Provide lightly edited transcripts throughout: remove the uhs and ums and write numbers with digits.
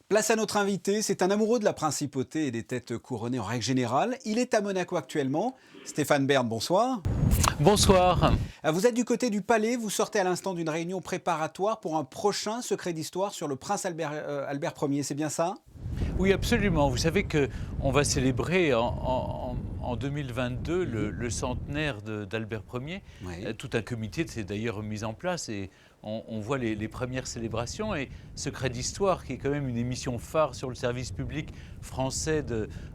Place à notre invité, c'est un amoureux de la principauté et des têtes couronnées en règle générale. Il est à Monaco actuellement. Stéphane Bern, bonsoir. Bonsoir. Vous êtes du côté du palais, vous sortez à l'instant d'une réunion préparatoire pour un prochain secret d'histoire sur le prince Albert Ier, c'est bien ça? Oui, absolument. Vous savez qu'on va célébrer en 2022 le centenaire d'Albert Ier. Oui. Tout un comité s'est d'ailleurs mis en place et on voit les premières célébrations. Et Secret d'Histoire, qui est quand même une émission phare sur le service public français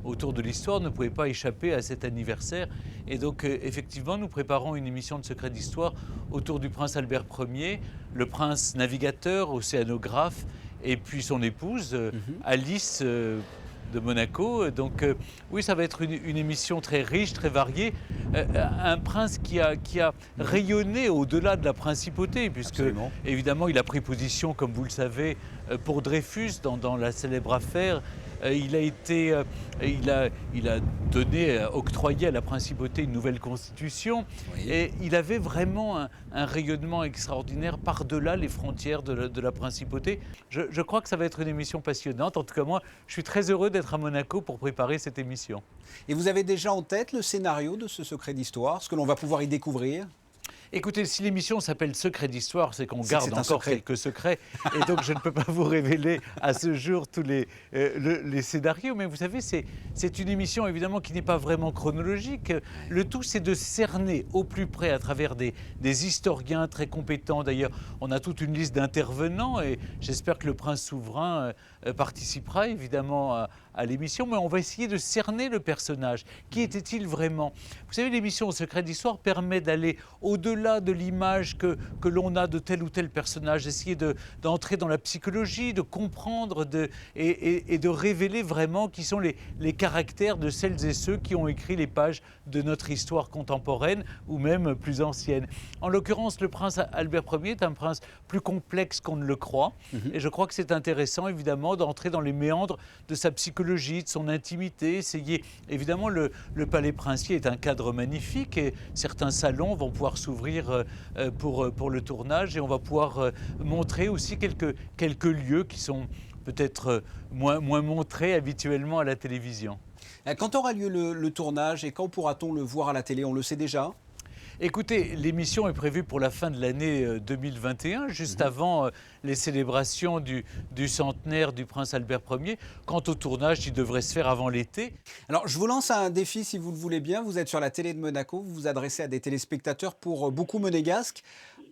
autour de l'histoire, ne pouvait pas échapper à cet anniversaire. Et donc, effectivement, nous préparons une émission de Secret d'Histoire autour du prince Albert Ier, le prince navigateur, océanographe, et puis son épouse, Alice de Monaco. Donc oui, ça va être une émission très riche, très variée. Un prince qui a rayonné au-delà de la principauté, puisque Absolument. évidemment il a pris position, comme vous le savez, pour Dreyfus dans la célèbre affaire. Il a donné, octroyé à la principauté une nouvelle constitution. Oui. Et il avait vraiment un rayonnement extraordinaire par-delà les frontières de la principauté. Je crois que ça va être une émission passionnante. En tout cas, moi, je suis très heureux d'être à Monaco pour préparer cette émission. Et vous avez déjà en tête le scénario de ce secret d'histoire, ce que l'on va pouvoir y découvrir? Écoutez, si l'émission s'appelle Secret d'Histoire, c'est qu'on C'est que garde c'est un encore secret. quelques secrets. Et donc, je ne peux pas vous révéler à ce jour tous les scénarios. Mais vous savez, c'est une émission, évidemment, qui n'est pas vraiment chronologique. Le tout, c'est de cerner au plus près, à travers des historiens très compétents. D'ailleurs, on a toute une liste d'intervenants. Et j'espère que le prince souverain participera, évidemment, à l'émission. Mais on va essayer de cerner le personnage. Qui était-il vraiment? Vous savez, l'émission Secret d'Histoire permet d'aller au-delà de l'image que l'on a de tel ou tel personnage, essayer d'entrer dans la psychologie, de comprendre et de révéler vraiment qui sont les caractères de celles et ceux qui ont écrit les pages de notre histoire contemporaine ou même plus ancienne. En l'occurrence, le prince Albert Ier est un prince plus complexe qu'on ne le croit. Et je crois que c'est intéressant, évidemment, d'entrer dans les méandres de sa psychologie, de son intimité, essayer. Évidemment, le palais princier est un cadre magnifique et certains salons vont pouvoir s'ouvrir pour le tournage et on va pouvoir montrer aussi quelques lieux qui sont peut-être moins montrés habituellement à la télévision. Quand aura lieu le tournage et quand pourra-t-on le voir à la télé? On le sait déjà? Écoutez, l'émission est prévue pour la fin de l'année 2021, juste avant les célébrations du centenaire du prince Albert Ier. Quant au tournage, il devrait se faire avant l'été. Alors, je vous lance un défi si vous le voulez bien. Vous êtes sur la télé de Monaco, vous vous adressez à des téléspectateurs pour beaucoup monégasques.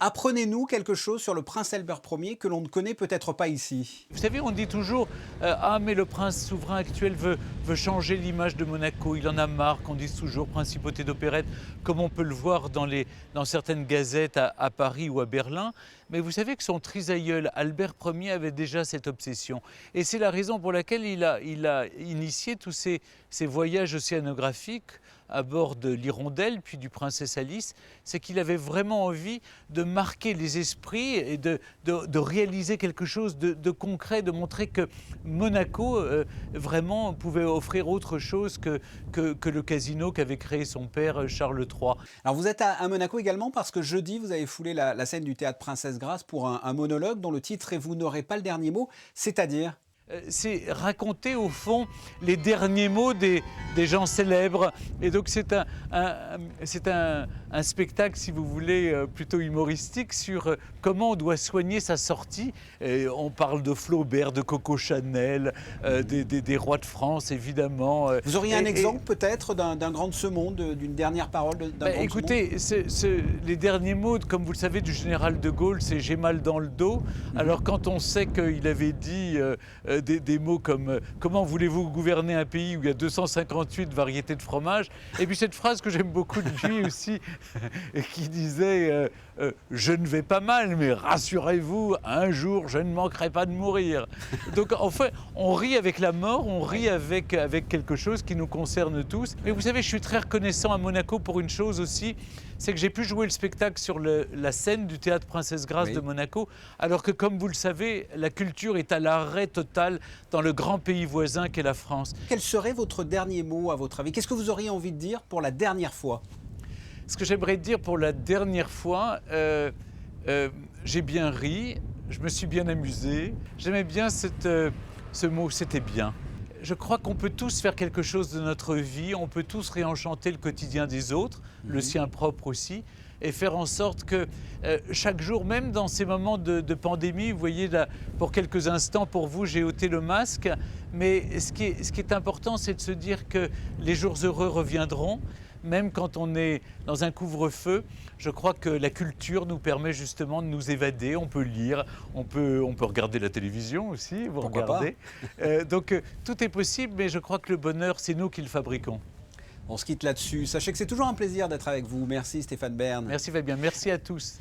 Apprenez-nous quelque chose sur le prince Albert Ier que l'on ne connaît peut-être pas ici. Vous savez, on dit toujours ah, mais le prince souverain actuel veut changer l'image de Monaco. Il en a marre qu'on dise toujours principauté d'opérette, comme on peut le voir dans certaines gazettes à Paris ou à Berlin. Mais vous savez que son trisaïeul, Albert Ier, avait déjà cette obsession. Et c'est la raison pour laquelle il a initié tous ces voyages océanographiques à bord de l'Hirondelle, puis du Princesse Alice. C'est qu'il avait vraiment envie de marquer les esprits et de réaliser quelque chose de concret, de montrer que Monaco vraiment pouvait offrir autre chose que le casino qu'avait créé son père Charles III. Alors, vous êtes à Monaco également parce que jeudi, vous avez foulé la scène du théâtre Princesse Grace pour un monologue dont le titre est Vous n'aurez pas le dernier mot, c'est-à-dire? C'est raconter au fond les derniers mots des gens célèbres. Et donc c'est un spectacle, si vous voulez, plutôt humoristique sur comment on doit soigner sa sortie. Et on parle de Flaubert, de Coco Chanel, des rois de France, évidemment. Vous auriez un exemple peut-être d'un grand de ce monde, d'une dernière parole d'un grand de ce monde? Écoutez, les derniers mots, comme vous le savez, du général de Gaulle, c'est « j'ai mal dans le dos ». Alors quand on sait qu'il avait dit des mots comme « comment voulez-vous gouverner un pays où il y a 258 variétés de fromage ?» Et puis cette phrase que j'aime beaucoup de lui aussi, qui disait je ne vais pas mal, mais rassurez-vous, un jour je ne manquerai pas de mourir ». Donc en fait, on rit avec la mort, on rit avec quelque chose qui nous concerne tous. Mais vous savez, je suis très reconnaissant à Monaco pour une chose aussi, c'est que j'ai pu jouer le spectacle sur la scène du théâtre Princesse Grace de Monaco, alors que comme vous le savez, la culture est à l'arrêt total dans le grand pays voisin qu'est la France. Quel serait votre dernier mot à votre avis? Qu'est-ce que vous auriez envie de dire pour la dernière fois? Ce que j'aimerais dire pour la dernière fois, j'ai bien ri, je me suis bien amusé. J'aimais bien ce mot, c'était bien. Je crois qu'on peut tous faire quelque chose de notre vie, on peut tous réenchanter le quotidien des autres, le sien propre aussi, et faire en sorte que chaque jour, même dans ces moments de pandémie, vous voyez, là, pour quelques instants, pour vous, j'ai ôté le masque, mais ce qui est important, c'est de se dire que les jours heureux reviendront, même quand on est dans un couvre-feu. Je crois que la culture nous permet justement de nous évader. On peut lire, on peut regarder la télévision aussi, vous Pourquoi regardez. Donc tout est possible, mais je crois que le bonheur, c'est nous qui le fabriquons. On se quitte là-dessus. Sachez que c'est toujours un plaisir d'être avec vous. Merci Stéphane Bern. Merci Fabien, merci à tous.